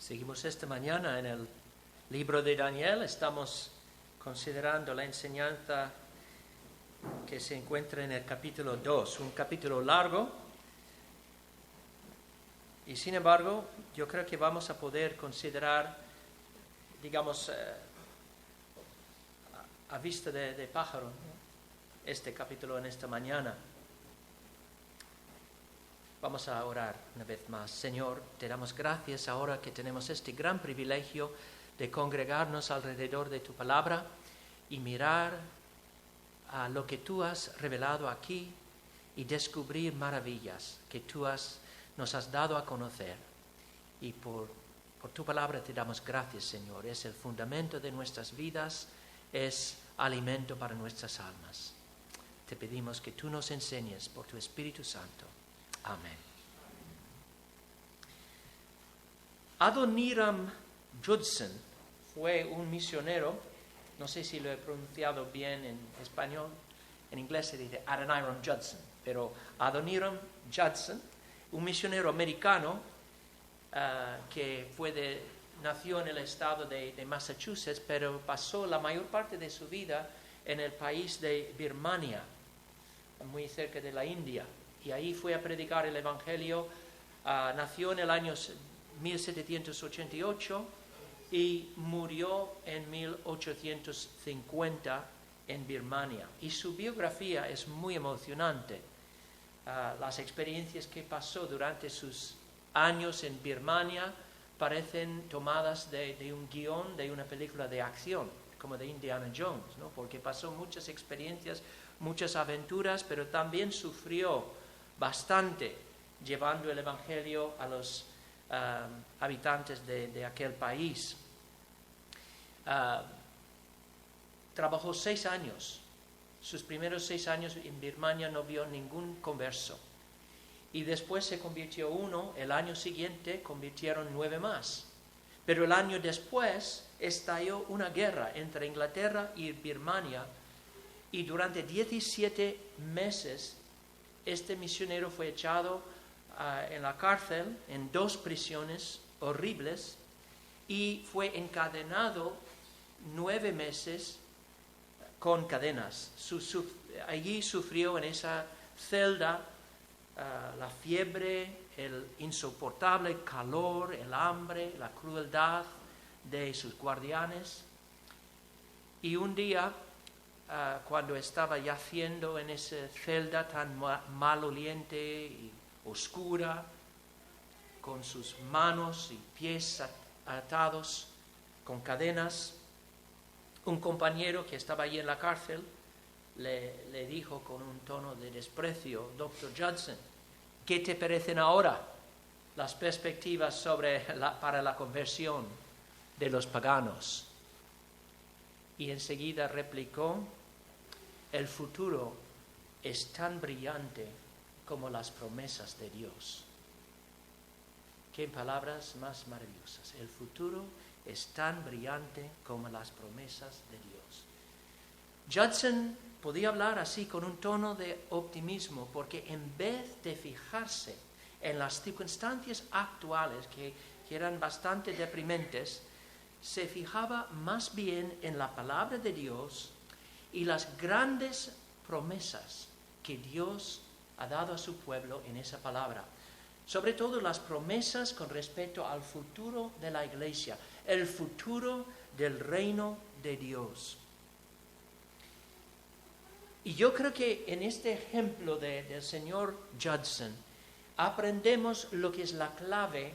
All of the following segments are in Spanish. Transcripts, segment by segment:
Seguimos esta mañana en el libro de Daniel. Estamos considerando la enseñanza que se encuentra en el capítulo 2, un capítulo largo. Y sin embargo, yo creo que vamos a poder considerar, digamos, a vista de pájaro, este capítulo en esta mañana. Vamos a orar una vez más. Señor, te damos gracias ahora que tenemos este gran privilegio de congregarnos alrededor de tu palabra y mirar a lo que tú has revelado aquí y descubrir maravillas que tú nos has dado a conocer. Y por tu palabra te damos gracias, Señor. Es el fundamento de nuestras vidas, es alimento para nuestras almas. Te pedimos que tú nos enseñes por tu Espíritu Santo. Amén. Adoniram Judson fue un misionero, no sé si lo he pronunciado bien en español, en inglés se dice Adoniram Judson, pero Adoniram Judson, un misionero americano que nació en el estado de Massachusetts, pero pasó la mayor parte de su vida en el país de Birmania, muy cerca de la India. Y ahí fue a predicar el Evangelio. Nació en el año 1788 y murió en 1850 en Birmania. Y su biografía es muy emocionante. Las experiencias que pasó durante sus años en Birmania parecen tomadas de un guión de una película de acción, como de Indiana Jones, ¿no? Porque pasó muchas experiencias, muchas aventuras, pero también sufrió bastante llevando el Evangelio a los habitantes de aquel país. Trabajó 6 años. Sus primeros 6 años en Birmania no vio ningún converso. Y después se convirtió uno, el año siguiente convirtieron 9 más. Pero el año después estalló una guerra entre Inglaterra y Birmania y durante 17 meses este misionero fue echado en la cárcel, en 2 prisiones horribles, y fue encadenado 9 meses con cadenas. Allí sufrió en esa celda la fiebre, el insoportable calor, el hambre, la crueldad de sus guardianes. Y un día, cuando estaba yaciendo en esa celda tan maloliente y oscura, con sus manos y pies atados con cadenas, un compañero que estaba allí en la cárcel le dijo con un tono de desprecio: Dr. Judson, ¿qué te parecen ahora las perspectivas para la conversión de los paganos? Y enseguida replicó: el futuro es tan brillante como las promesas de Dios. Qué palabras más maravillosas. El futuro es tan brillante como las promesas de Dios. Judson podía hablar así con un tono de optimismo, porque en vez de fijarse en las circunstancias actuales que eran bastante deprimentes, se fijaba más bien en la palabra de Dios y las grandes promesas que Dios ha dado a su pueblo en esa palabra. Sobre todo las promesas con respecto al futuro de la iglesia, el futuro del reino de Dios. Y yo creo que en este ejemplo del señor Judson aprendemos lo que es la clave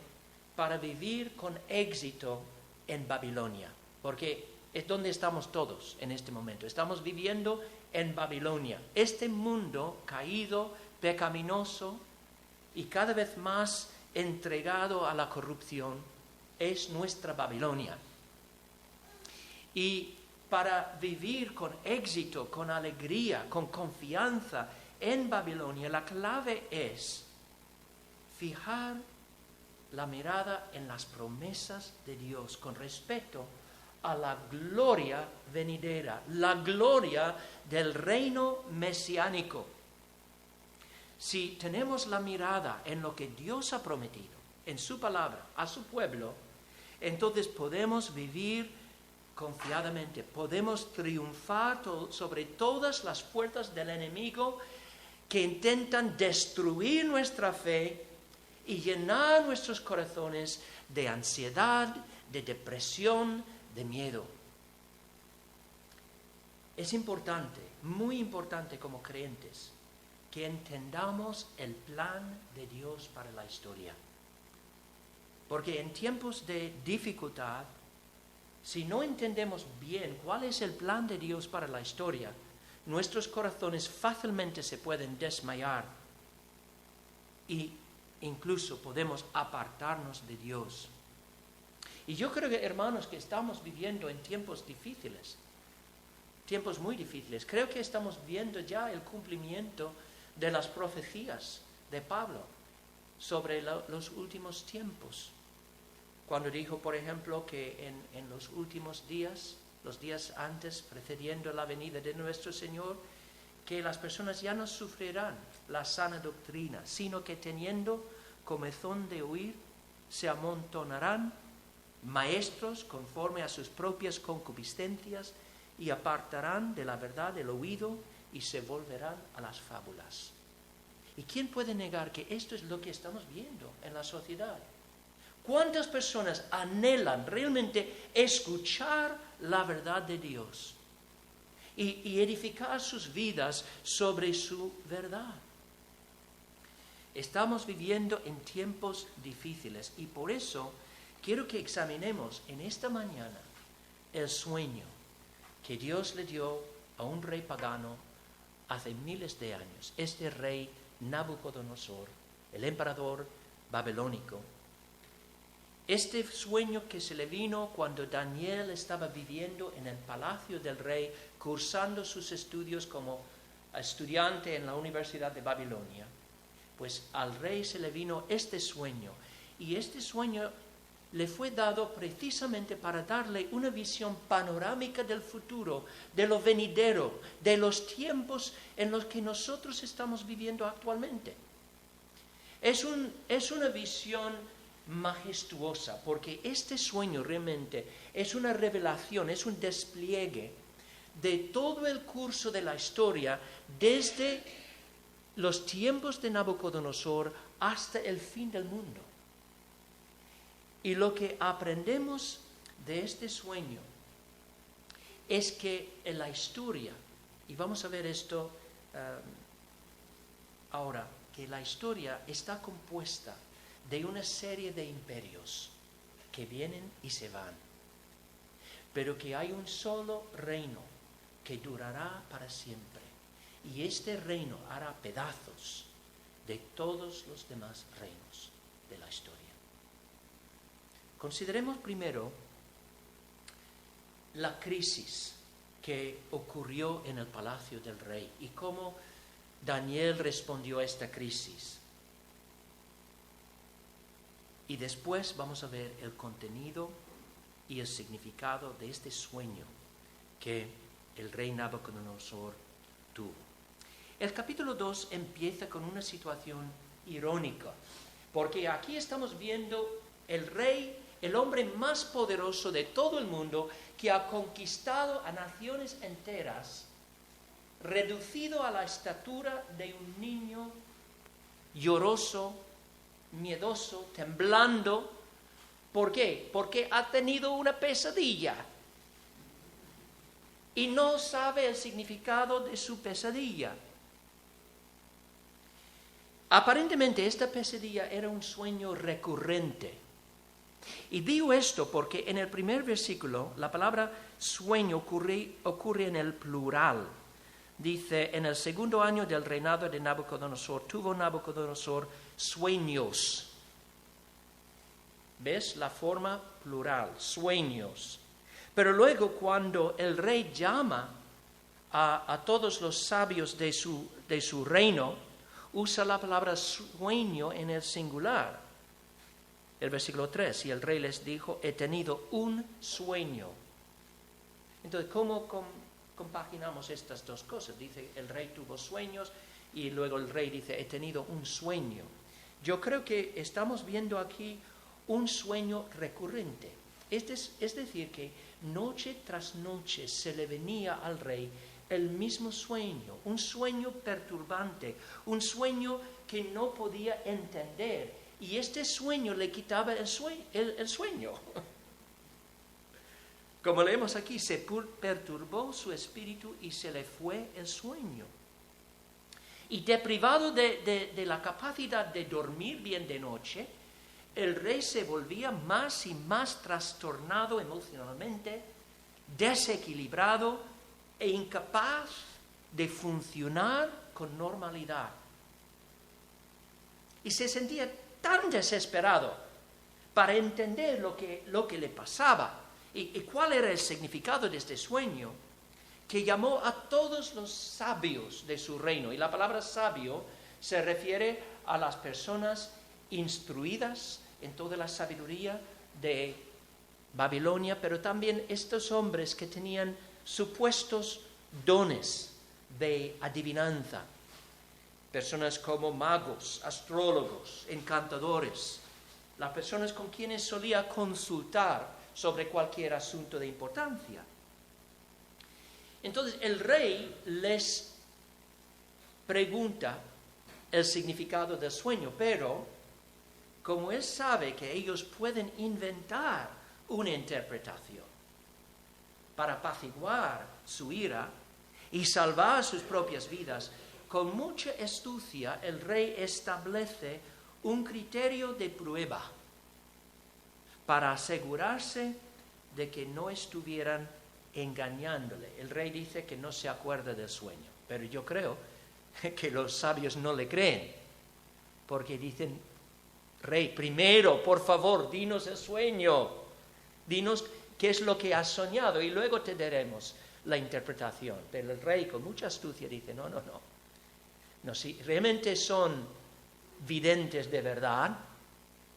para vivir con éxito en Babilonia, porque es donde estamos todos en este momento. Estamos viviendo en Babilonia, este mundo caído, pecaminoso y cada vez más entregado a la corrupción es nuestra Babilonia. Y para vivir con éxito, con alegría, con confianza en Babilonia, la clave es fijar la mirada en las promesas de Dios con respecto a la gloria venidera, la gloria del reino mesiánico. Si tenemos la mirada en lo que Dios ha prometido, en su palabra, a su pueblo, entonces podemos vivir confiadamente, podemos triunfar sobre todas las fuerzas del enemigo que intentan destruir nuestra fe y llenar nuestros corazones de ansiedad, de depresión, de miedo. Es importante, muy importante como creyentes, que entendamos el plan de Dios para la historia. Porque en tiempos de dificultad, si no entendemos bien cuál es el plan de Dios para la historia, nuestros corazones fácilmente se pueden desmayar y incluso podemos apartarnos de Dios. Y yo creo que, hermanos, que estamos viviendo en tiempos difíciles, tiempos muy difíciles. Creo que estamos viendo ya el cumplimiento de las profecías de Pablo sobre los últimos tiempos. Cuando dijo, por ejemplo, que en los últimos días, los días antes, precediendo la venida de nuestro Señor, que las personas ya no sufrirán la sana doctrina, sino que teniendo comezón de oír, se amontonarán maestros conforme a sus propias concupiscencias y apartarán de la verdad el oído y se volverán a las fábulas. ¿Y quién puede negar que esto es lo que estamos viendo en la sociedad? ¿Cuántas personas anhelan realmente escuchar la verdad de Dios y edificar sus vidas sobre su verdad? Estamos viviendo en tiempos difíciles y por eso quiero que examinemos en esta mañana el sueño que Dios le dio a un rey pagano hace miles de años, este rey Nabucodonosor, el emperador babilónico. Este sueño que se le vino cuando Daniel estaba viviendo en el palacio del rey, cursando sus estudios como estudiante en la Universidad de Babilonia. Pues al rey se le vino este sueño, y este sueño le fue dado precisamente para darle una visión panorámica del futuro, de lo venidero, de los tiempos en los que nosotros estamos viviendo actualmente. Es una visión majestuosa, porque este sueño realmente es una revelación, es un despliegue de todo el curso de la historia desde los tiempos de Nabucodonosor hasta el fin del mundo. Y lo que aprendemos de este sueño es que en la historia, y vamos a ver esto ahora, que la historia está compuesta de una serie de imperios que vienen y se van, pero que hay un solo reino que durará para siempre, y este reino hará pedazos de todos los demás reinos de la historia. Consideremos primero la crisis que ocurrió en el palacio del rey y cómo Daniel respondió a esta crisis. Y después vamos a ver el contenido y el significado de este sueño que el rey Nabucodonosor tuvo. El capítulo 2 empieza con una situación irónica, porque aquí estamos viendo el rey, el hombre más poderoso de todo el mundo, que ha conquistado a naciones enteras, reducido a la estatura de un niño lloroso, miedoso, temblando. ¿Por qué? Porque ha tenido una pesadilla y no sabe el significado de su pesadilla. Aparentemente esta pesadilla era un sueño recurrente. Y digo esto porque en el primer versículo la palabra sueño ocurre en el plural. Dice, en el segundo año del reinado de Nabucodonosor, tuvo Nabucodonosor sueños. ¿Ves? La forma plural, sueños. Pero luego cuando el rey llama a todos los sabios de su reino, usa la palabra sueño en el singular. El versículo 3, y el rey les dijo, he tenido un sueño. Entonces, ¿cómo compaginamos estas dos cosas? Dice, el rey tuvo sueños, y luego el rey dice, he tenido un sueño. Yo creo que estamos viendo aquí un sueño recurrente. Es decir, que noche tras noche se le venía al rey el mismo sueño, un sueño perturbante, un sueño que no podía entender. Y este sueño le quitaba el sueño. Como leemos aquí, se perturbó su espíritu y se le fue el sueño. Y deprivado de la capacidad de dormir bien de noche, el rey se volvía más y más trastornado emocionalmente, desequilibrado e incapaz de funcionar con normalidad. Y se sentía tan desesperado para entender lo que le pasaba y cuál era el significado de este sueño, que llamó a todos los sabios de su reino. Y la palabra sabio se refiere a las personas instruidas en toda la sabiduría de Babilonia, pero también estos hombres que tenían supuestos dones de adivinanza, personas como magos, astrólogos, encantadores, las personas con quienes solía consultar sobre cualquier asunto de importancia. Entonces el rey les pregunta el significado del sueño, pero como él sabe que ellos pueden inventar una interpretación para apaciguar su ira y salvar sus propias vidas, con mucha astucia el rey establece un criterio de prueba para asegurarse de que no estuvieran engañándole. El rey dice que no se acuerda del sueño, pero yo creo que los sabios no le creen, porque dicen: rey, primero, por favor, dinos el sueño, dinos qué es lo que has soñado y luego te daremos la interpretación. Pero el rey, con mucha astucia, dice: no, si realmente son videntes de verdad,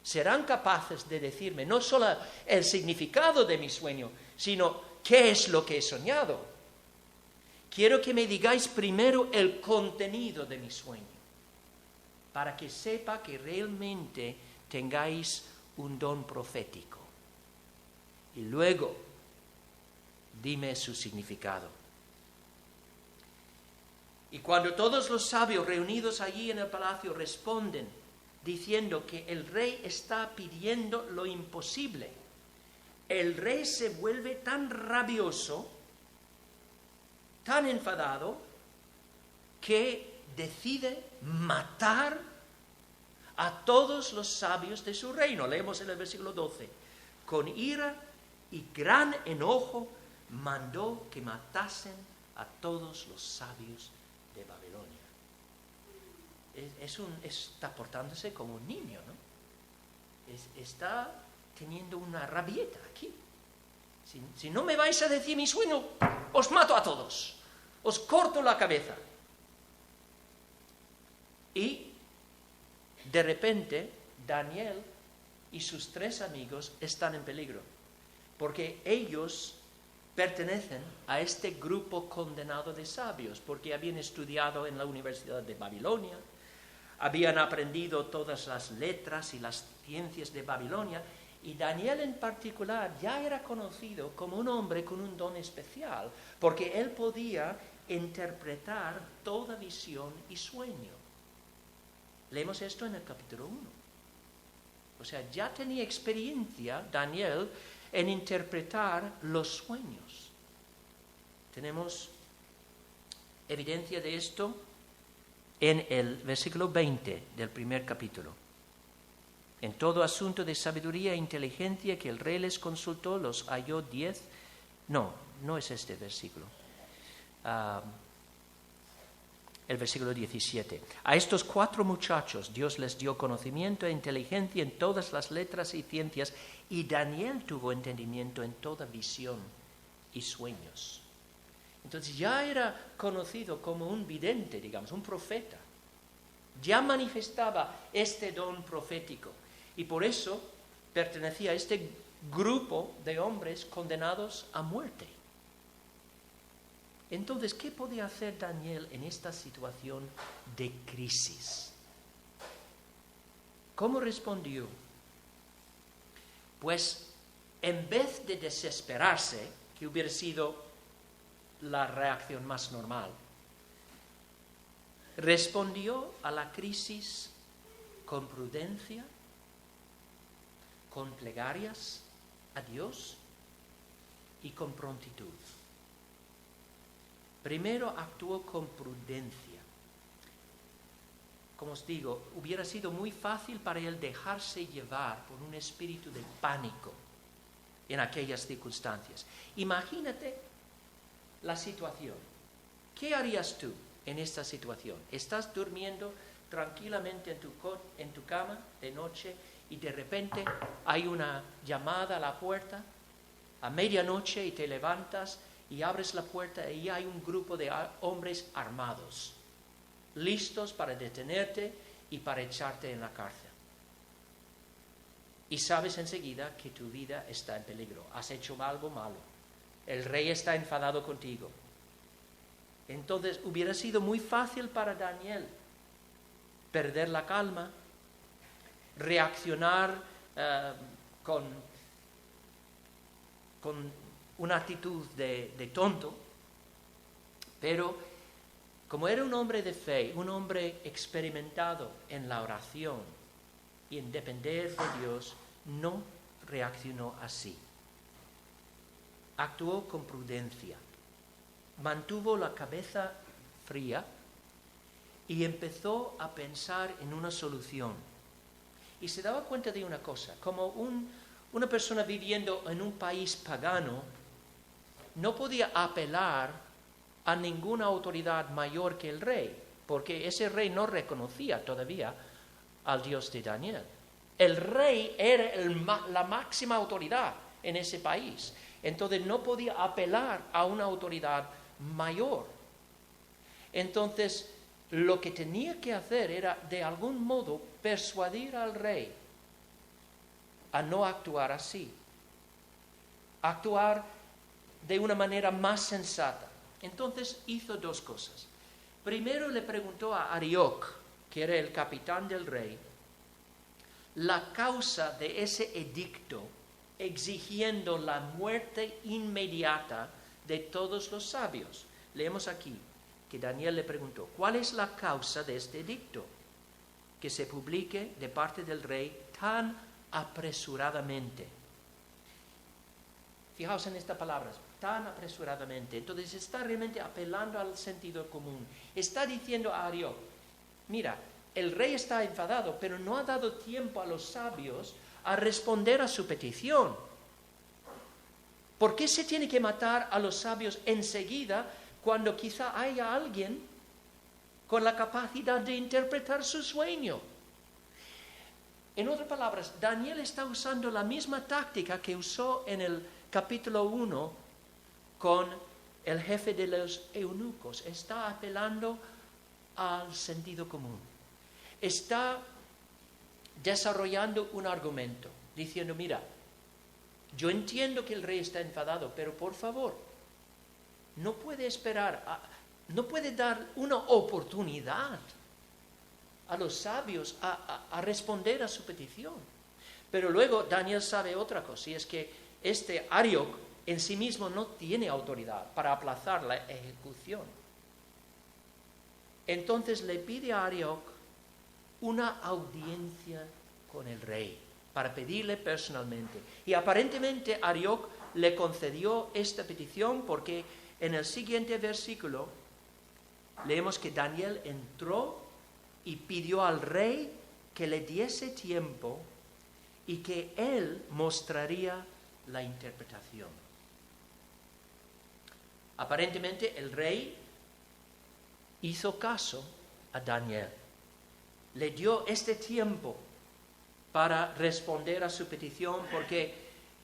serán capaces de decirme no solo el significado de mi sueño, sino qué es lo que he soñado. Quiero que me digáis primero el contenido de mi sueño, para que sepa que realmente tengáis un don profético. Y luego, dime su significado. Y cuando todos los sabios reunidos allí en el palacio responden diciendo que el rey está pidiendo lo imposible, el rey se vuelve tan rabioso, tan enfadado, que decide matar a todos los sabios de su reino. Leemos en el versículo 12. Con ira y gran enojo mandó que matasen a todos los sabios de Babilonia. Está portándose como un niño, ¿no? Está teniendo una rabieta aquí. Si no me vais a decir mi sueño, os mato a todos, os corto la cabeza. Y de repente Daniel y sus 3 amigos están en peligro, porque ellos pertenecen a este grupo condenado de sabios, porque habían estudiado en la Universidad de Babilonia, habían aprendido todas las letras y las ciencias de Babilonia, y Daniel en particular ya era conocido como un hombre con un don especial, porque él podía interpretar toda visión y sueño. Leemos esto en el capítulo 1. O sea, ya tenía experiencia Daniel en interpretar los sueños. Tenemos evidencia de esto en el versículo 20 del primer capítulo. En todo asunto de sabiduría e inteligencia que el rey les consultó, los halló 10. No es este versículo. El versículo 17. A estos 4 muchachos Dios les dio conocimiento e inteligencia en todas las letras y ciencias, y Daniel tuvo entendimiento en toda visión y sueños. Entonces ya era conocido como un vidente, digamos, un profeta. Ya manifestaba este don profético, y por eso pertenecía a este grupo de hombres condenados a muerte. Entonces, ¿qué podía hacer Daniel en esta situación de crisis? ¿Cómo respondió? Pues en vez de desesperarse, que hubiera sido la reacción más normal, respondió a la crisis con prudencia, con plegarias a Dios y con prontitud. Primero actuó con prudencia. Como os digo, hubiera sido muy fácil para él dejarse llevar por un espíritu de pánico en aquellas circunstancias. Imagínate la situación. ¿Qué harías tú en esta situación? Estás durmiendo tranquilamente en tu cama de noche y de repente hay una llamada a la puerta a medianoche y te levantas y abres la puerta y hay un grupo de hombres armados, listos para detenerte y para echarte en la cárcel. Y sabes enseguida que tu vida está en peligro. Has hecho algo malo. El rey está enfadado contigo. Entonces hubiera sido muy fácil para Daniel perder la calma, reaccionar con una actitud de tonto, pero como era un hombre de fe, un hombre experimentado en la oración y en depender de Dios, no reaccionó así. Actuó con prudencia, mantuvo la cabeza fría y empezó a pensar en una solución. Y se daba cuenta de una cosa, como una persona viviendo en un país pagano no podía apelar a ninguna autoridad mayor que el rey, porque ese rey no reconocía todavía al Dios de Daniel. El rey era la máxima autoridad en ese país, entonces no podía apelar a una autoridad mayor. Entonces, lo que tenía que hacer era, de algún modo, persuadir al rey a no actuar así, actuar de una manera más sensata. Entonces hizo dos cosas. Primero le preguntó a Arioc, que era el capitán del rey, la causa de ese edicto exigiendo la muerte inmediata de todos los sabios. Leemos aquí que Daniel le preguntó, ¿cuál es la causa de este edicto que se publique de parte del rey tan apresuradamente? Fijaos en esta palabra, tan apresuradamente. Entonces está realmente apelando al sentido común. Está diciendo a Arioc, mira, el rey está enfadado, pero no ha dado tiempo a los sabios a responder a su petición. ¿Por qué se tiene que matar a los sabios enseguida cuando quizá haya alguien con la capacidad de interpretar su sueño? En otras palabras, Daniel está usando la misma táctica que usó en el capítulo 1 con el jefe de los eunucos. Está apelando al sentido común. Está desarrollando un argumento, diciendo, mira, yo entiendo que el rey está enfadado, pero por favor, no puede esperar, no puede dar una oportunidad a los sabios a responder a su petición. Pero luego Daniel sabe otra cosa, y es que este Arioc en sí mismo no tiene autoridad para aplazar la ejecución. Entonces le pide a Arioc una audiencia con el rey, para pedirle personalmente. Y aparentemente Arioc le concedió esta petición porque en el siguiente versículo leemos que Daniel entró y pidió al rey que le diese tiempo y que él mostraría la interpretación. Aparentemente el rey hizo caso a Daniel. Le dio este tiempo para responder a su petición, porque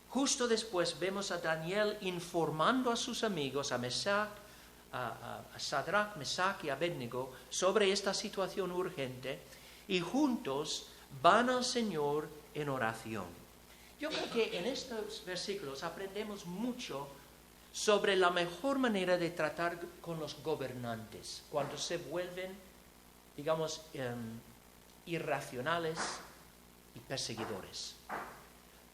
justo después vemos a Daniel informando a sus amigos, a Sadrach, Mesach y Abednego, sobre esta situación urgente, y juntos van al Señor en oración. Yo creo que en estos versículos aprendemos mucho sobre la mejor manera de tratar con los gobernantes, cuando se vuelven, digamos, irracionales y perseguidores.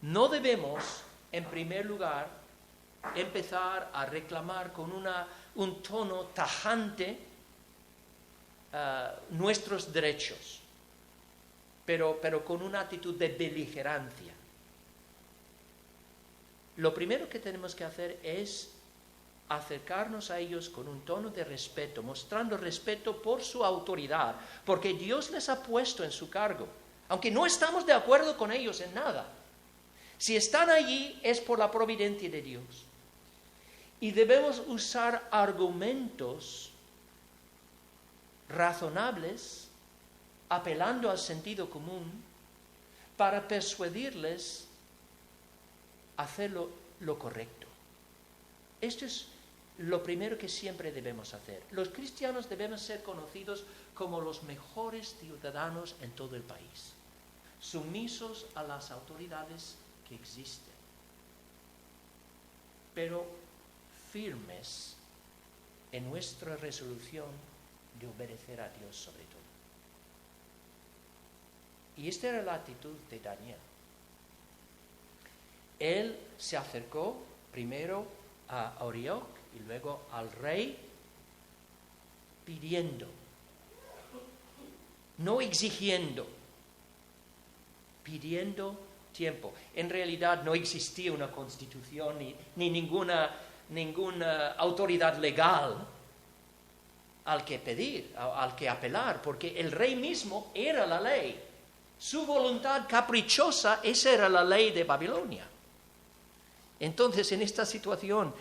No debemos en primer lugar, empezar a reclamar con un tono tajante nuestros derechos, pero con una actitud de beligerancia. Lo primero que tenemos que hacer es acercarnos a ellos con un tono de respeto, mostrando respeto por su autoridad, porque Dios les ha puesto en su cargo, aunque no estamos de acuerdo con ellos en nada. Si están allí es por la providencia de Dios. Y debemos usar argumentos razonables, apelando al sentido común, para persuadirles a hacer lo correcto. Esto es lo primero que siempre debemos hacer. Los cristianos debemos ser conocidos como los mejores ciudadanos en todo el país, sumisos a las autoridades que existen, pero firmes en nuestra resolución de obedecer a Dios sobre todo. Y esta era la actitud de Daniel. Él se acercó primero a Arioc y luego al rey pidiendo, no exigiendo, pidiendo tiempo. En realidad no existía una constitución ni ninguna autoridad legal al que pedir, al que apelar, porque el rey mismo era la ley. Su voluntad caprichosa, esa era la ley de Babilonia. Entonces, en esta situación,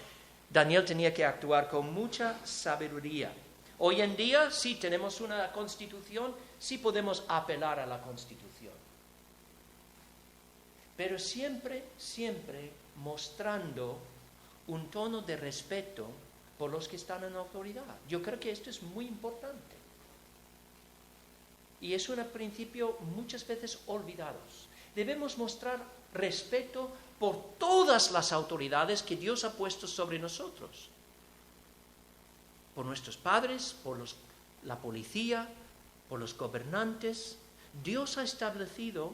Daniel tenía que actuar con mucha sabiduría. Hoy en día, sí tenemos una constitución, sí podemos apelar a la constitución. Pero siempre mostrando un tono de respeto por los que están en autoridad. Yo creo que esto es muy importante. Y es un principio muchas veces olvidado. Debemos mostrar respeto por todas las autoridades que Dios ha puesto sobre nosotros. Por nuestros padres, por la policía, por los gobernantes. Dios ha establecido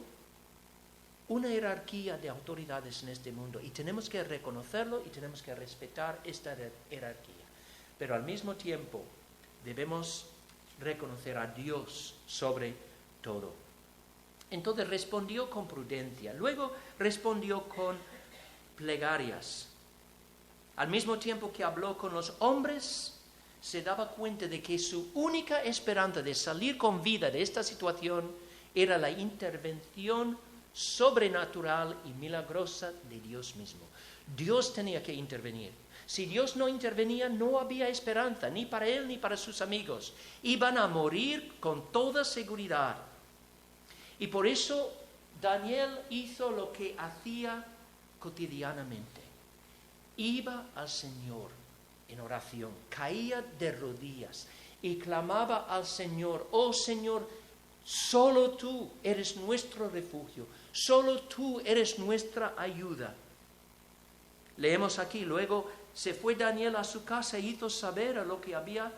una jerarquía de autoridades en este mundo y tenemos que reconocerlo y tenemos que respetar esta jerarquía. Pero al mismo tiempo debemos reconocer a Dios sobre todo. Entonces respondió con prudencia, luego respondió con plegarias. Al mismo tiempo que habló con los hombres, se daba cuenta de que su única esperanza de salir con vida de esta situación era la intervención sobrenatural y milagrosa de Dios mismo. Dios tenía que intervenir. Si Dios no intervenía, no había esperanza, ni para él ni para sus amigos. Iban a morir con toda seguridad. Y por eso Daniel hizo lo que hacía cotidianamente. Iba al Señor en oración, caía de rodillas y clamaba al Señor: oh Señor, solo tú eres nuestro refugio, solo tú eres nuestra ayuda. Leemos aquí, luego se fue Daniel a su casa e hizo saber a lo que había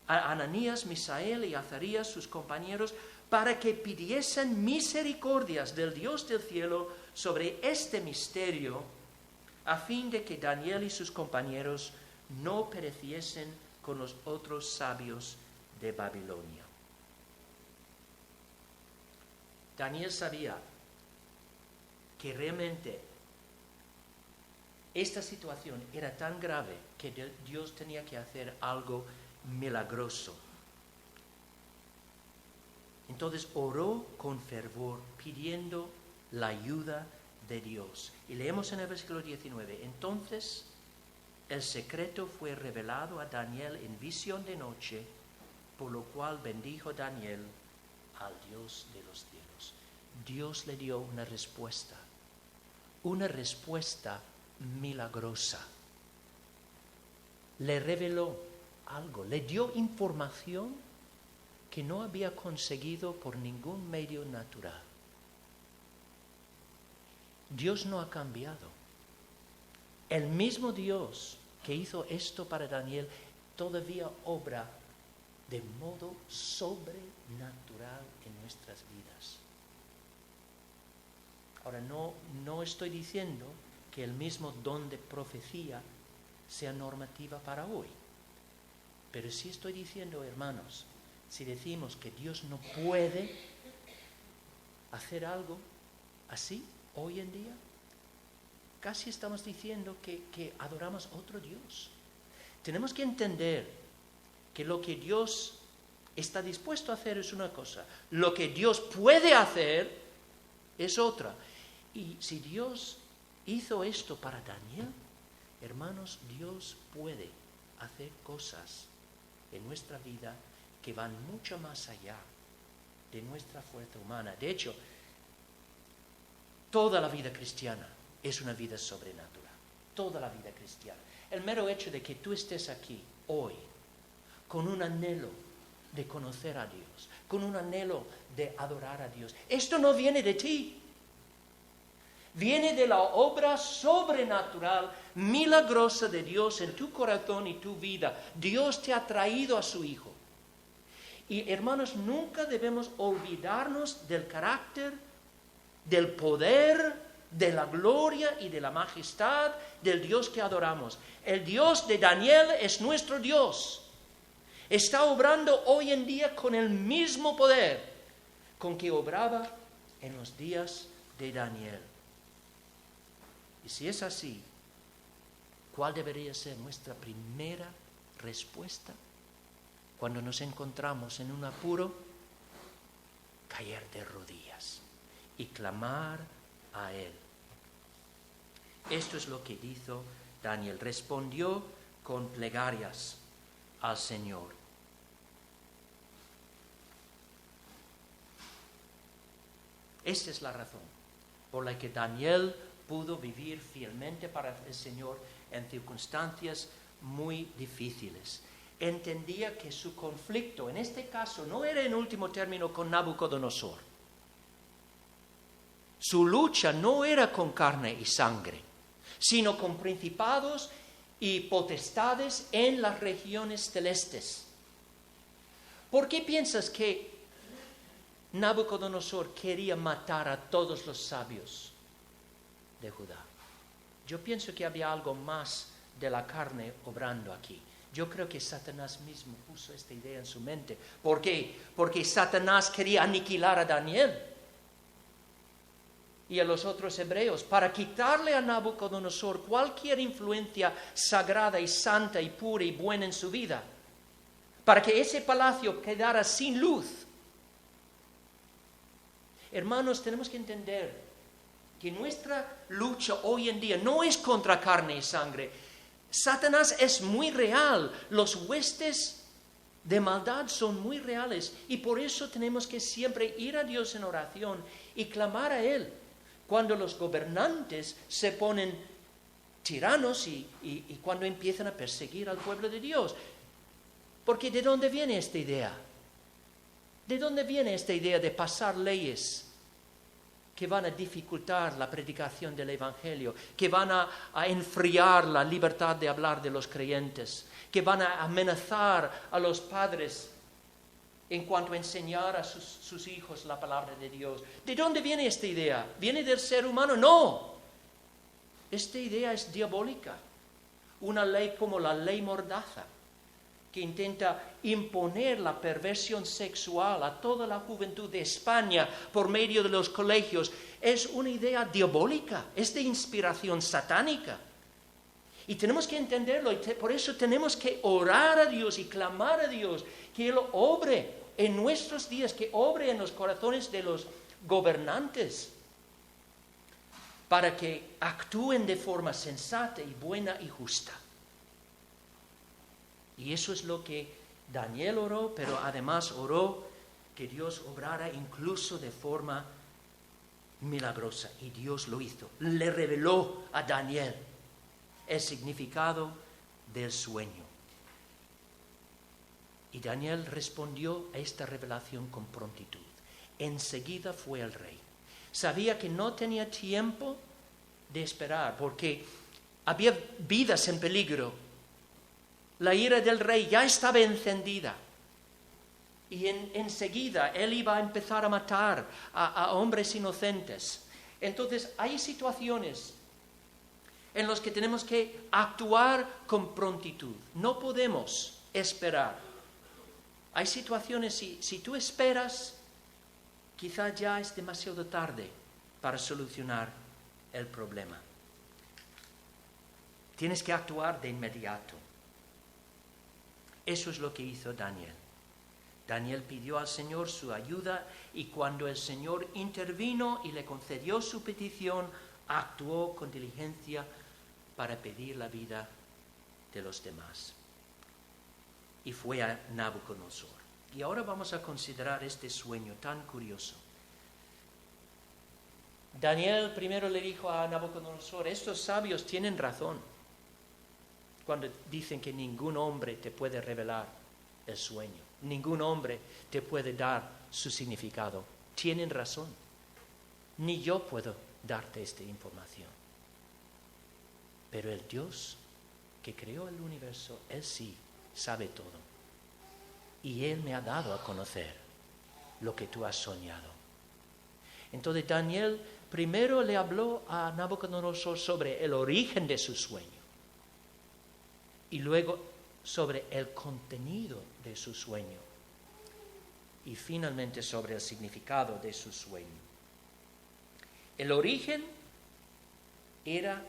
a Ananías, Misael y Azarías, sus compañeros, para que pidiesen misericordias del Dios del cielo sobre este misterio, a fin de que Daniel y sus compañeros no pereciesen con los otros sabios de Babilonia. Daniel sabía que realmente esta situación era tan grave que Dios tenía que hacer algo milagroso. Entonces oró con fervor, pidiendo la ayuda de Dios. Y leemos en el versículo 19, entonces el secreto fue revelado a Daniel en visión de noche, por lo cual bendijo Daniel al Dios de los cielos. Dios le dio una respuesta milagrosa. Le reveló algo, le dio información que no había conseguido por ningún medio natural. Dios no ha cambiado. El mismo Dios que hizo esto para Daniel todavía obra de modo sobrenatural en nuestras vidas. Ahora, no estoy diciendo que el mismo don de profecía sea normativa para hoy. Pero si estoy diciendo, hermanos, si decimos que Dios no puede hacer algo así hoy en día, casi estamos diciendo que adoramos a otro Dios. Tenemos que entender que lo que Dios está dispuesto a hacer es una cosa, lo que Dios puede hacer es otra. Y si Dios hizo esto para Daniel, hermanos, Dios puede hacer cosas en nuestra vida que van mucho más allá de nuestra fuerza humana. De hecho, toda la vida cristiana es una vida sobrenatural. Toda la vida cristiana. El mero hecho de que tú estés aquí hoy con un anhelo de conocer a Dios, con un anhelo de adorar a Dios, esto no viene de ti. Viene de la obra sobrenatural, milagrosa de Dios en tu corazón y tu vida. Dios te ha traído a su Hijo. Y hermanos, nunca debemos olvidarnos del carácter, del poder, de la gloria y de la majestad del Dios que adoramos. El Dios de Daniel es nuestro Dios. Está obrando hoy en día con el mismo poder con que obraba en los días de Daniel. Y si es así, ¿cuál debería ser nuestra primera respuesta cuando nos encontramos en un apuro? Caer de rodillas y clamar a Él. Esto es lo que hizo Daniel. Respondió con plegarias al Señor. Esta es la razón por la que Daniel pudo vivir fielmente para el Señor en circunstancias muy difíciles. Entendía que su conflicto, en este caso, no era en último término con Nabucodonosor. Su lucha no era con carne y sangre, sino con principados y potestades en las regiones celestes. ¿Por qué piensas que Nabucodonosor quería matar a todos los sabios de Judá? Yo pienso que había algo más de la carne obrando aquí. Yo creo que Satanás mismo puso esta idea en su mente. ¿Por qué? Porque Satanás quería aniquilar a Daniel y a los otros hebreos para quitarle a Nabucodonosor cualquier influencia sagrada y santa y pura y buena en su vida, para que ese palacio quedara sin luz. Hermanos, tenemos que entender que nuestra lucha hoy en día no es contra carne y sangre. Satanás es muy real, los huestes de maldad son muy reales y por eso tenemos que siempre ir a Dios en oración y clamar a Él cuando los gobernantes se ponen tiranos y cuando empiezan a perseguir al pueblo de Dios. Porque ¿de dónde viene esta idea? ¿De dónde viene esta idea de pasar leyes que van a dificultar la predicación del Evangelio, que van a enfriar la libertad de hablar de los creyentes, que van a amenazar a los padres en cuanto a enseñar a sus hijos la palabra de Dios? ¿De dónde viene esta idea? ¿Viene del ser humano? No. Esta idea es diabólica. Una ley como la ley Mordaza, que intenta imponer la perversión sexual a toda la juventud de España por medio de los colegios, es una idea diabólica, es de inspiración satánica. Y tenemos que entenderlo, y por eso tenemos que orar a Dios y clamar a Dios que Él obre en nuestros días, que obre en los corazones de los gobernantes, para que actúen de forma sensata y buena y justa. Y eso es lo que Daniel oró, pero además oró que Dios obrara incluso de forma milagrosa. Y Dios lo hizo. Le reveló a Daniel el significado del sueño. Y Daniel respondió a esta revelación con prontitud. Enseguida fue al rey. Sabía que no tenía tiempo de esperar, porque había vidas en peligro. La ira del rey ya estaba encendida. Y enseguida él iba a empezar a matar a hombres inocentes. Entonces hay situaciones en los que tenemos que actuar con prontitud. No podemos esperar. Hay situaciones, si tú esperas, quizá ya es demasiado tarde para solucionar el problema. Tienes que actuar de inmediato. Eso es lo que hizo Daniel. Daniel pidió al Señor su ayuda y cuando el Señor intervino y le concedió su petición, actuó con diligencia para pedir la vida de los demás. Y fue a Nabucodonosor. Y ahora vamos a considerar este sueño tan curioso. Daniel primero le dijo a Nabucodonosor, estos sabios tienen razón cuando dicen que ningún hombre te puede revelar el sueño. Ningún hombre te puede dar su significado. Tienen razón. Ni yo puedo darte esta información. Pero el Dios que creó el universo, Él sí sabe todo. Y Él me ha dado a conocer lo que tú has soñado. Entonces Daniel primero le habló a Nabucodonosor sobre el origen de su sueño. Y luego sobre el contenido de su sueño. Y finalmente sobre el significado de su sueño. El origen era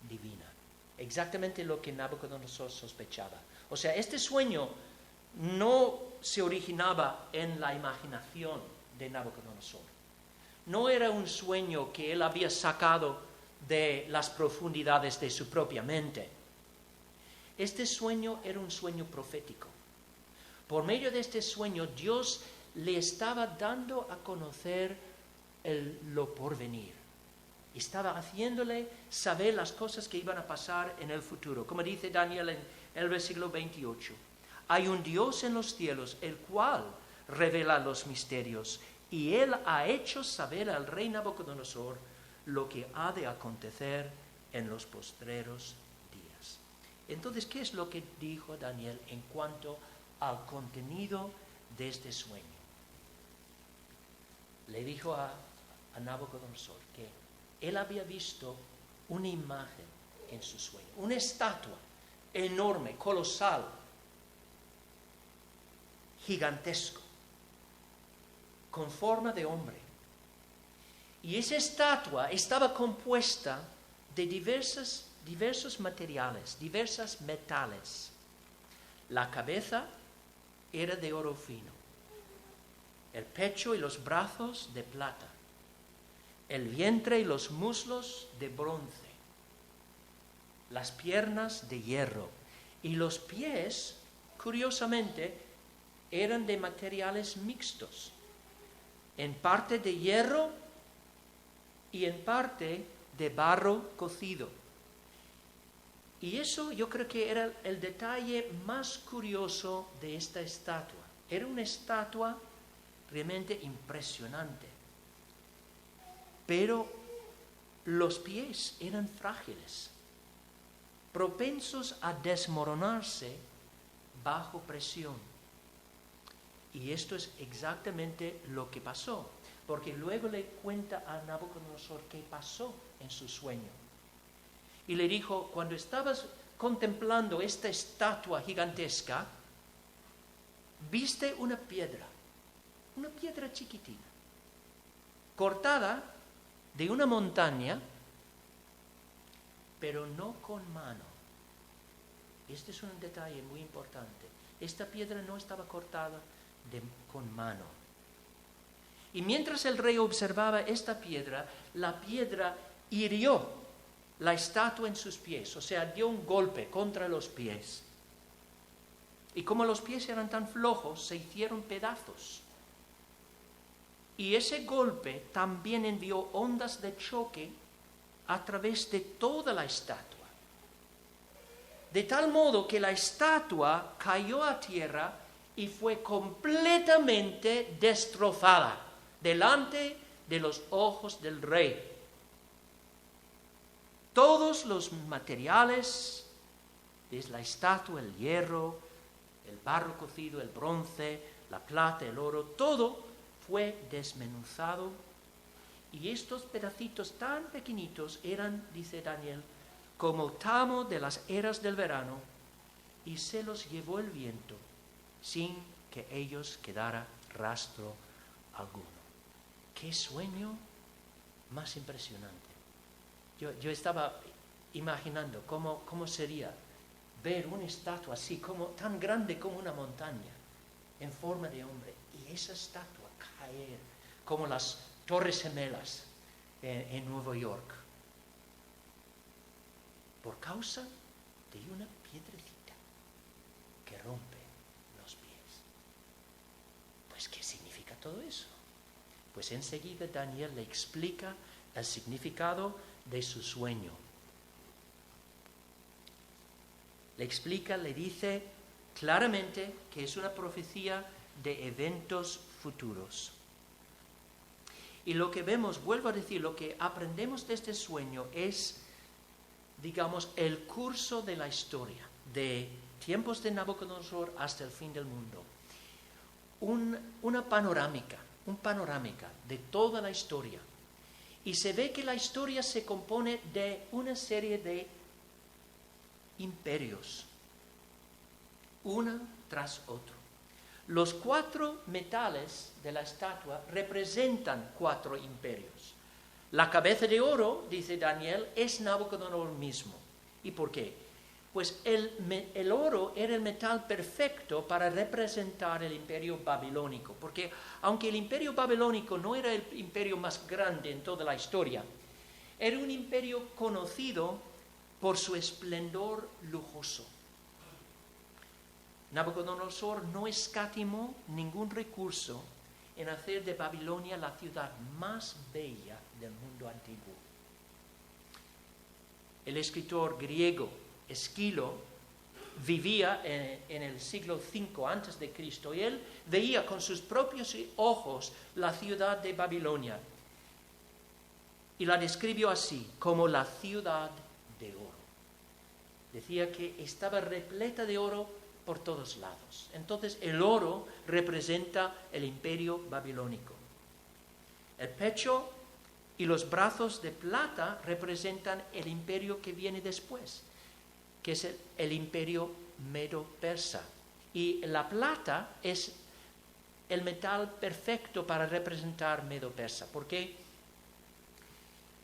divina. Exactamente lo que Nabucodonosor sospechaba. O sea, este sueño no se originaba en la imaginación de Nabucodonosor. No era un sueño que él había sacado de las profundidades de su propia mente. Este sueño era un sueño profético. Por medio de este sueño, Dios le estaba dando a conocer lo porvenir. Estaba haciéndole saber las cosas que iban a pasar en el futuro. Como dice Daniel en el versículo 28. Hay un Dios en los cielos, el cual revela los misterios, y Él ha hecho saber al rey Nabucodonosor lo que ha de acontecer en los postreros días. Entonces, ¿qué es lo que dijo Daniel en cuanto al contenido de este sueño? Le dijo a Nabucodonosor que él había visto una imagen en su sueño, una estatua enorme, colosal, gigantesco, con forma de hombre. Y esa estatua estaba compuesta de diversos materiales, diversos metales. La cabeza era de oro fino, el pecho y los brazos de plata, el vientre y los muslos de bronce, las piernas de hierro y los pies, curiosamente, eran de materiales mixtos, en parte de hierro y en parte de barro cocido. Y eso yo creo que era el detalle más curioso de esta estatua. Era una estatua realmente impresionante, pero los pies eran frágiles, propensos a desmoronarse bajo presión. Y esto es exactamente lo que pasó, porque luego le cuenta a Nabucodonosor qué pasó en su sueño. Y le dijo, cuando estabas contemplando esta estatua gigantesca, viste una piedra chiquitina, cortada de una montaña, pero no con mano. Este es un detalle muy importante. Esta piedra no estaba cortada con mano. Y mientras el rey observaba esta piedra, la piedra hirió la estatua en sus pies, o sea, dio un golpe contra los pies. Y como los pies eran tan flojos, se hicieron pedazos. Y ese golpe también envió ondas de choque a través de toda la estatua. De tal modo que la estatua cayó a tierra y fue completamente destrozada delante de los ojos del rey. Todos los materiales de la estatua, el hierro, el barro cocido, el bronce, la plata, el oro, todo fue desmenuzado Y estos pedacitos tan pequeñitos eran, dice Daniel, como tamo de las eras del verano, y se los llevó el viento, sin que ellos quedara rastro alguno. ¡Qué sueño más impresionante! Yo estaba imaginando cómo sería ver una estatua así, tan grande como una montaña, en forma de hombre, y esa estatua caer como las Torres Gemelas en Nueva York, por causa de una piedrecita que rompe los pies. Pues, ¿qué significa todo eso? Pues enseguida Daniel le explica el significado de su sueño. Le dice claramente que es una profecía de eventos futuros. Y lo que vemos, vuelvo a decir, lo que aprendemos de este sueño es, digamos, el curso de la historia, de tiempos de Nabucodonosor hasta el fin del mundo. Una panorámica de toda la historia. Y se ve que la historia se compone de una serie de imperios, una tras otro. Los 4 metales de la estatua representan 4 imperios. La cabeza de oro, dice Daniel, es Nabucodonosor mismo. ¿Y por qué? Pues el oro era el metal perfecto para representar el imperio babilónico, porque aunque el imperio babilónico no era el imperio más grande en toda la historia, era un imperio conocido por su esplendor lujoso. Nabucodonosor no escatimó ningún recurso en hacer de Babilonia la ciudad más bella del mundo antiguo. El escritor griego Esquilo vivía en el siglo V a.C. y él veía con sus propios ojos la ciudad de Babilonia y la describió así, como la ciudad de oro. Decía que estaba repleta de oro por todos lados. Entonces el oro representa el imperio babilónico. El pecho y los brazos de plata representan el imperio que viene después, que es el imperio medo-persa. Y la plata es el metal perfecto para representar medo-persa, porque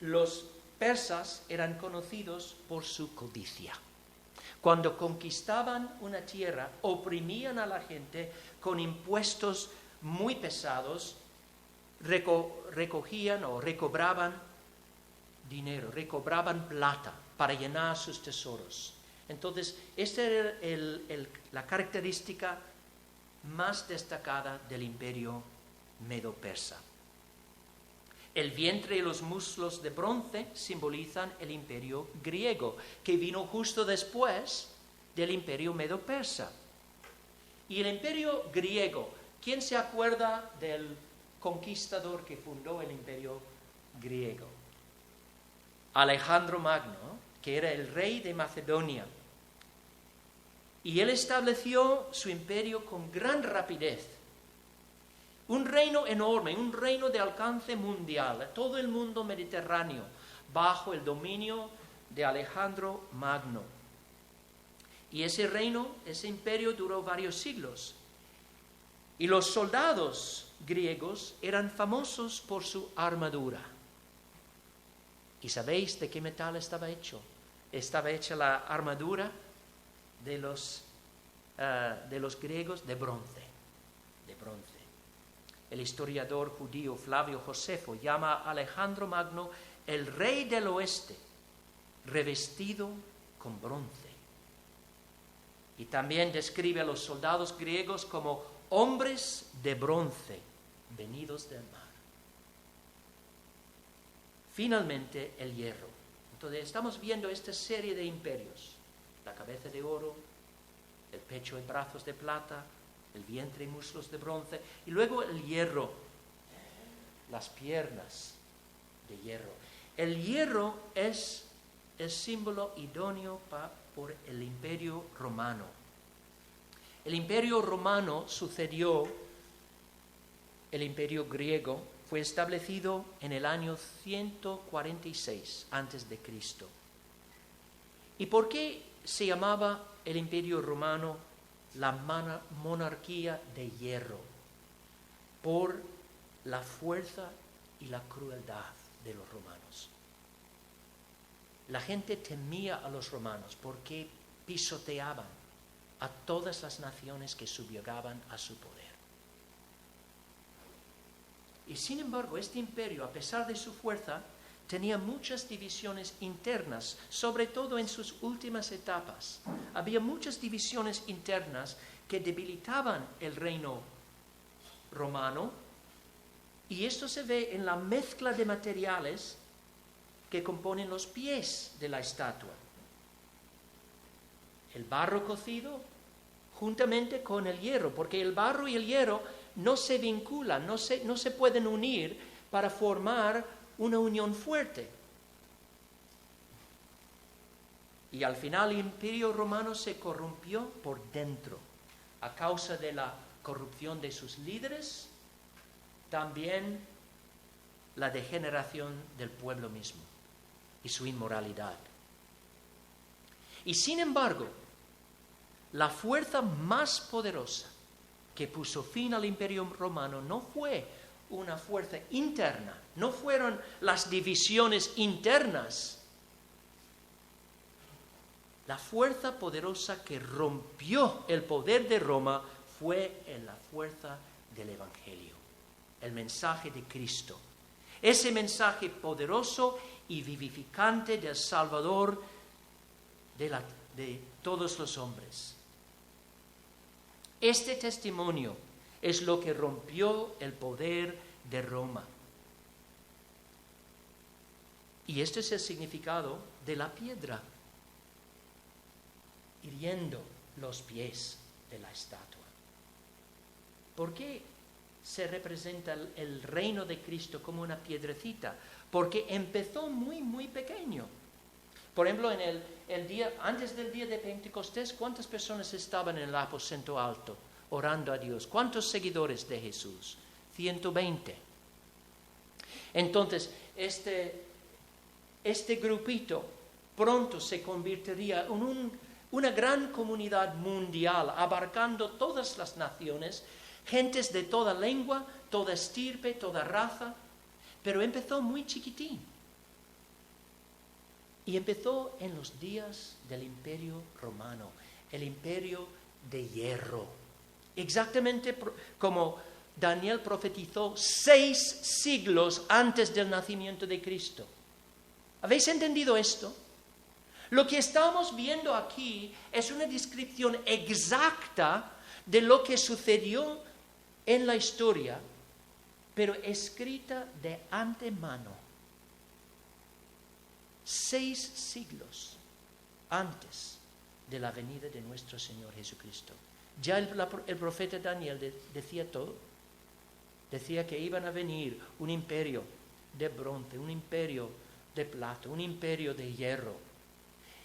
los persas eran conocidos por su codicia. Cuando conquistaban una tierra, oprimían a la gente con impuestos muy pesados, recogían o recobraban dinero, recobraban plata para llenar sus tesoros. Entonces, esta era la característica más destacada del imperio medo-persa. El vientre y los muslos de bronce simbolizan el imperio griego, que vino justo después del imperio medo-persa. Y el imperio griego, ¿quién se acuerda del conquistador que fundó el imperio griego? Alejandro Magno, que era el rey de Macedonia. Y él estableció su imperio con gran rapidez. Un reino enorme, un reino de alcance mundial, todo el mundo mediterráneo, bajo el dominio de Alejandro Magno. Y ese reino, ese imperio duró varios siglos. Y los soldados griegos eran famosos por su armadura. ¿Y sabéis de qué metal estaba hecho? Estaba hecha la armadura de los griegos de bronce. El historiador judío Flavio Josefo llama a Alejandro Magno el rey del oeste, revestido con bronce. Y también describe a los soldados griegos como hombres de bronce, venidos del mar. Finalmente, el hierro. Entonces, estamos viendo esta serie de imperios. La cabeza de oro, el pecho y brazos de plata, el vientre y muslos de bronce, y luego el hierro, las piernas de hierro. El hierro es el símbolo idóneo por el imperio romano. El imperio romano sucedió el imperio griego fue establecido en el año 146 antes de Cristo. ¿Y por qué se llamaba el Imperio Romano la monarquía de hierro? Por la fuerza y la crueldad de los romanos. La gente temía a los romanos porque pisoteaban a todas las naciones que subyugaban a su poder. Y sin embargo, este imperio, a pesar de su fuerza, tenía muchas divisiones internas, sobre todo en sus últimas etapas. Había muchas divisiones internas que debilitaban el reino romano, y esto se ve en la mezcla de materiales que componen los pies de la estatua. El barro cocido juntamente con el hierro, porque el barro y el hierro no se vinculan, no se pueden unir para formar una unión fuerte. Y al final el Imperio Romano se corrompió por dentro, a causa de la corrupción de sus líderes, también la degeneración del pueblo mismo y su inmoralidad. Y sin embargo, la fuerza más poderosa que puso fin al Imperio Romano no fue una fuerza interna, no fueron las divisiones internas. La fuerza poderosa que rompió el poder de Roma fue en la fuerza del Evangelio, el mensaje de Cristo. Ese mensaje poderoso y vivificante del Salvador de todos los hombres. Este testimonio es lo que rompió el poder de Roma. Y este es el significado de la piedra, hiriendo los pies de la estatua. ¿Por qué se representa el reino de Cristo como una piedrecita? Porque empezó muy, muy pequeño. Por ejemplo, en el día, antes del día de Pentecostés, ¿cuántas personas estaban en el aposento alto orando a Dios? ¿Cuántos seguidores de Jesús? 120. Entonces, este grupito pronto se convertiría en una gran comunidad mundial, abarcando todas las naciones, gentes de toda lengua, toda estirpe, toda raza, pero empezó muy chiquitín. Y empezó en los días del Imperio Romano, el imperio de hierro. Exactamente como Daniel profetizó 6 siglos antes del nacimiento de Cristo. ¿Habéis entendido esto? Lo que estamos viendo aquí es una descripción exacta de lo que sucedió en la historia, pero escrita de antemano. 6 siglos antes de la venida de nuestro Señor Jesucristo. Ya el profeta Daniel decía todo. Decía que iban a venir un imperio de bronce, un imperio de plata, un imperio de hierro.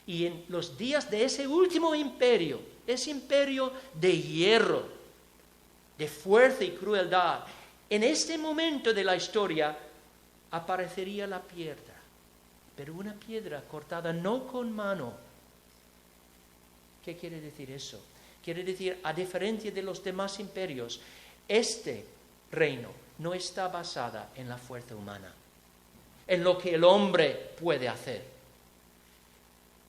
Y en los días de ese último imperio, ese imperio de hierro, de fuerza y crueldad, en este momento de la historia aparecería la piedra. Pero una piedra cortada no con mano. ¿Qué quiere decir eso? Quiere decir, a diferencia de los demás imperios, este reino no está basado en la fuerza humana, en lo que el hombre puede hacer.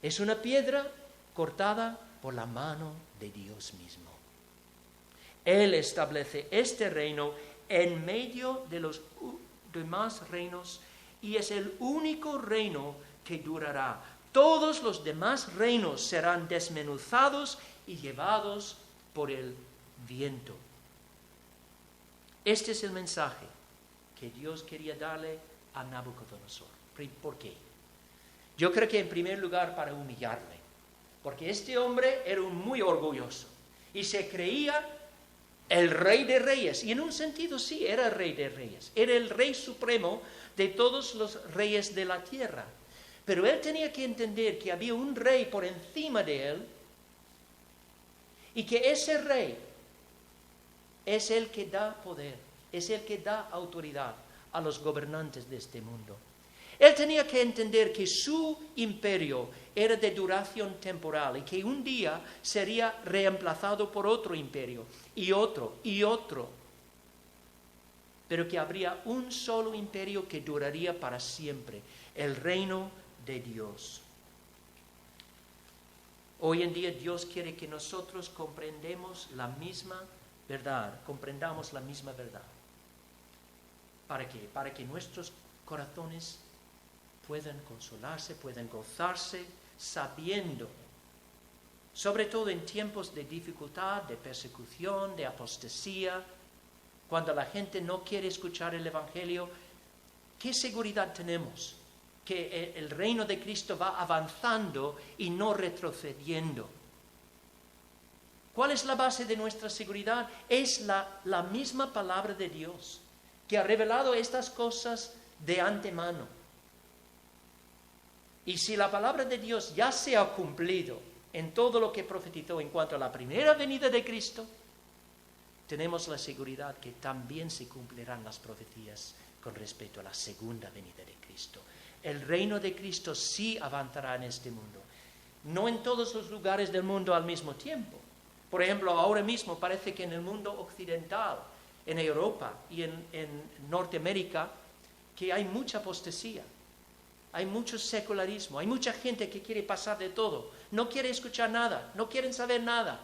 Es una piedra cortada por la mano de Dios mismo. Él establece este reino en medio de los demás reinos y es el único reino que durará. Todos los demás reinos serán desmenuzados y llevados por el viento. Este es el mensaje que Dios quería darle a Nabucodonosor. ¿Por qué? Yo creo que en primer lugar para humillarle, porque este hombre era muy orgulloso y se creía el rey de reyes, y en un sentido sí, era el rey de reyes, era el rey supremo de todos los reyes de la tierra. Pero él tenía que entender que había un rey por encima de él y que ese rey es el que da poder, es el que da autoridad a los gobernantes de este mundo. Él tenía que entender que su imperio era de duración temporal y que un día sería reemplazado por otro imperio y otro y otro, pero que habría un solo imperio que duraría para siempre, el reino de Dios. Hoy en día Dios quiere que nosotros comprendamos la misma verdad. ¿Para qué? Para que nuestros corazones puedan consolarse, puedan gozarse, sabiendo, sobre todo en tiempos de dificultad, de persecución, de apostasía, cuando la gente no quiere escuchar el Evangelio, ¿qué seguridad tenemos? Que el reino de Cristo va avanzando y no retrocediendo. ¿Cuál es la base de nuestra seguridad? Es la misma palabra de Dios, que ha revelado estas cosas de antemano. Y si la palabra de Dios ya se ha cumplido en todo lo que profetizó en cuanto a la primera venida de Cristo, tenemos la seguridad que también se cumplirán las profecías con respecto a la segunda venida de Cristo. El reino de Cristo sí avanzará en este mundo. No en todos los lugares del mundo al mismo tiempo. Por ejemplo, ahora mismo parece que en el mundo occidental, en Europa y en Norteamérica, que hay mucha apostasía. Hay mucho secularismo, hay mucha gente que quiere pasar de todo, no quiere escuchar nada, no quieren saber nada.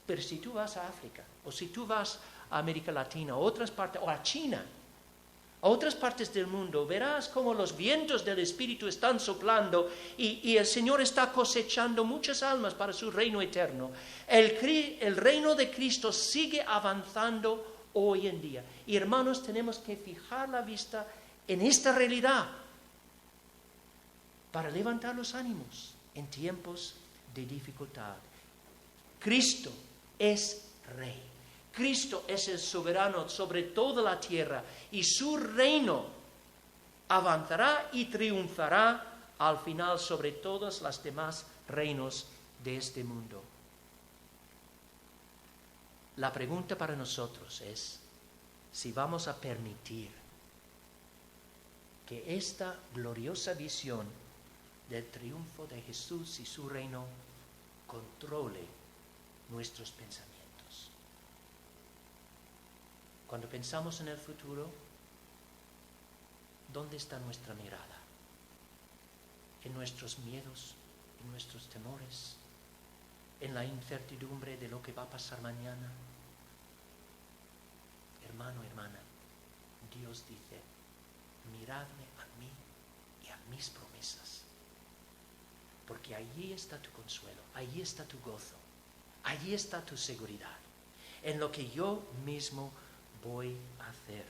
Pero si tú vas a África, o si tú vas a América Latina, o otras partes, o a China, a otras partes del mundo, verás cómo los vientos del Espíritu están soplando y el Señor está cosechando muchas almas para su reino eterno. El reino de Cristo sigue avanzando hoy en día. Y hermanos, tenemos que fijar la vista en esta realidad para levantar los ánimos en tiempos de dificultad. Cristo es Rey. Cristo es el soberano sobre toda la tierra y su reino avanzará y triunfará al final sobre todos los demás reinos de este mundo. La pregunta para nosotros es si vamos a permitir que esta gloriosa visión del triunfo de Jesús y su reino controle nuestros pensamientos. Cuando pensamos en el futuro, ¿dónde está nuestra mirada? ¿En nuestros miedos, en nuestros temores, en la incertidumbre de lo que va a pasar mañana? Hermano, hermana, Dios dice, miradme a mí y a mis promesas, porque allí está tu consuelo, allí está tu gozo, allí está tu seguridad, en lo que yo mismo voy a hacer.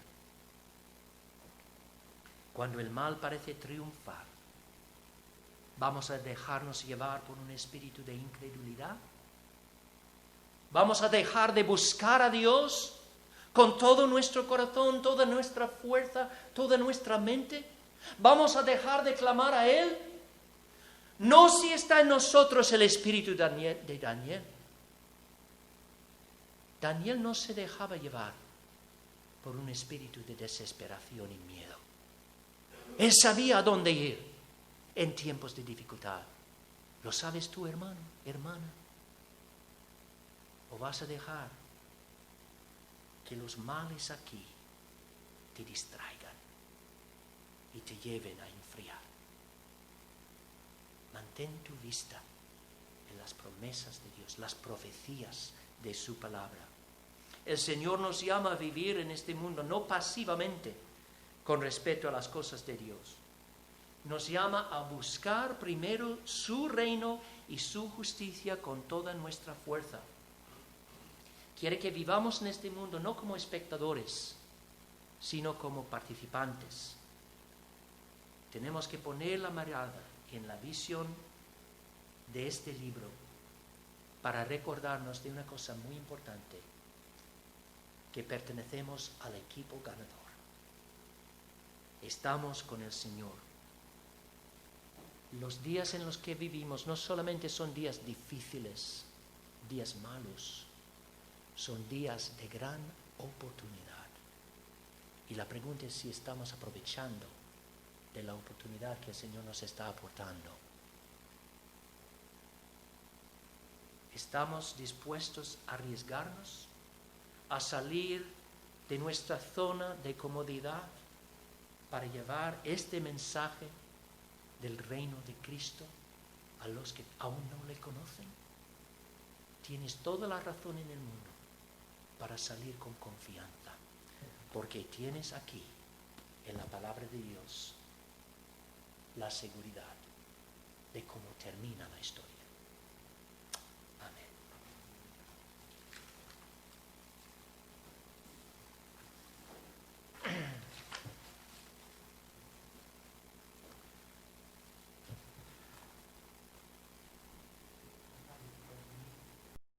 Cuando el mal parece triunfar, ¿vamos a dejarnos llevar por un espíritu de incredulidad? ¿Vamos a dejar de buscar a Dios con todo nuestro corazón, toda nuestra fuerza, toda nuestra mente? ¿Vamos a dejar de clamar a Él? No si está en nosotros el espíritu de Daniel. Daniel no se dejaba llevar por un espíritu de desesperación y miedo. Él sabía a dónde ir en tiempos de dificultad. ¿Lo sabes tú, hermano, hermana? ¿O vas a dejar que los males aquí te distraigan y te lleven a enfriar? Mantén tu vista en las promesas de Dios, las profecías de su palabra. El Señor nos llama a vivir en este mundo no pasivamente con respecto a las cosas de Dios. Nos llama a buscar primero su reino y su justicia con toda nuestra fuerza. Quiere que vivamos en este mundo no como espectadores, sino como participantes. Tenemos que poner la mirada en la visión de este libro para recordarnos de una cosa muy importante, que pertenecemos al equipo ganador. Estamos con el Señor. Los días en los que vivimos no solamente son días difíciles, días malos, son días de gran oportunidad. Y la pregunta es si estamos aprovechando de la oportunidad que el Señor nos está aportando. ¿Estamos dispuestos a arriesgarnos, a salir de nuestra zona de comodidad para llevar este mensaje del reino de Cristo a los que aún no le conocen? Tienes toda la razón en el mundo para salir con confianza, porque tienes aquí, en la palabra de Dios, la seguridad de cómo termina la historia.